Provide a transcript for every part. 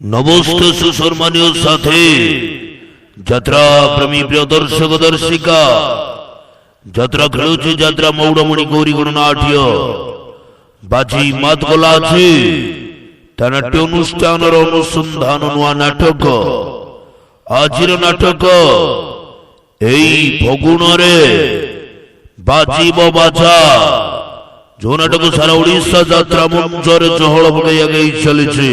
নমস্ত সুসম্মানীয় সাথে যাত্রা প্রেমী প্রিয় দর্শক দর্শিকা যাত্রা খেলুଛି যাত্রা মৌড়মণি গৌরী গণনাট্ୟ বাজি মাত গলা আছে তা নাট্য অনুষ্ঠানର অনুসন্ধান নূଆ নাটକ ଆଜିର ନାଟକ ଏଇ ଫଗୁଣରେ ବାଜିବ ବାଜା ଯୋଉ ନାଟକ ସାରା ଓଡ଼ିଶା ଯାତ୍ରା ମଞ୍ଚରେ ଚହଳ ପକାଇ ଆଗେଇ ଚାଲିଛି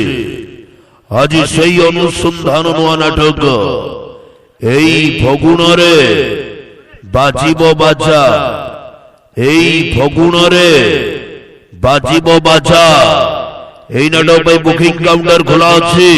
ଆଜି ସେଇ ଅନୁସନ୍ଧାନ ନୂଆ ନାଟକ ଏଇ ଫଗୁଣରେ ବାଜିବ ବାଜା ଏଇ ଫଗୁଣରେ ବାଜିବ ବାଜା ଏଇ ନାଟକ ପାଇଁ ବୁକିଂ କାଉଣ୍ଟର ଖୋଲା ଅଛି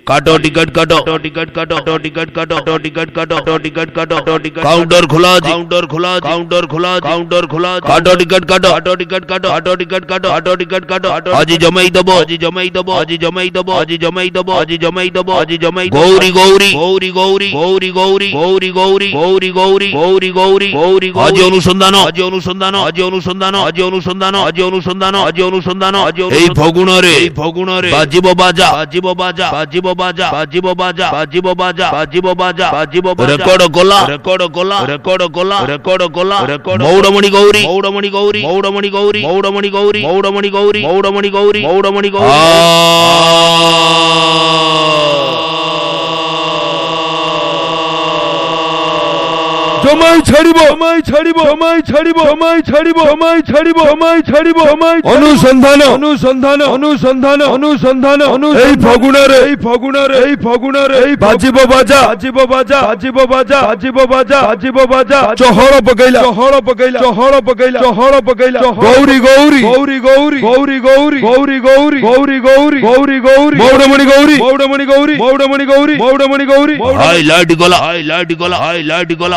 काटो टिकट काटो टिकट काटो टिकट काटो टिकट काटो टिकट काटो काउंटर खुला काउंटर खुला काउंटर खुला काउंटर खुला काटो टिकट काटो टिकट काटो टिकट काटो टिकट काटो आज जमाई दबो आज जमाई दबो आज जमाई दबो आज जमाई दबो आज जमाई दबो आज जमाई गौरी गौरी गौरी गौरी गौरी गौरी गौरी गौरी गौरी गौरी गौरी गौरी गौरी आज अनुसंधान आज अनुसंधान आज अनुसंधान आज अनुसंधान आज अनुसंधान आज अनुसंधान आज এই ফগুণরে বাজিব বাজা বাজিব বাজা বাজিব বাজা বাজিব বাজা বাজিব বাজা বাজিব বাজা বাজিব বাজা রেকর্ড গোলা রেকর্ড গোলা রেকর্ড গোলা রেকর্ড গোলা রেকর্ড মৌড়মণি গৌরী মৌড়মণি গৌরী মৌড়মণি গৌরী মৌড়মণি গৌরী মৌড়মণি গৌরী মৌড়মণি গৌরী মৌড়মণি গৌরী জমাই ছাড়িব জমাই ছাড়িব জমাই ছাড়িব জমাই ছাড়িব জমাই ছাড়িব জমাই ছাড়িব জমাই অনুসন্ধান অনুসন্ধান অনুসন্ধান অনুসন্ধান এই ফগুণরে এই ফগুণরে এই ফগুণরে এই বাজিব বাজা বাজিব বাজা বাজিব বাজা বাজিব বাজা বাজিব বাজা চহল পকাইলা চহল পকাইলা চহল পকাইলা চহল পকাইলা গৌরী গৌরী গৌরী গৌরী গৌরী গৌরী গৌরী গৌরী গৌরী গৌরী গৌরী গৌরী মৌড়মণি গৌরী মৌড়মণি গৌরী মৌড়মণি গৌরী মৌড়মণি গৌরী হাই লাইট গলা হাই লাইট গলা হাই লাইট গলা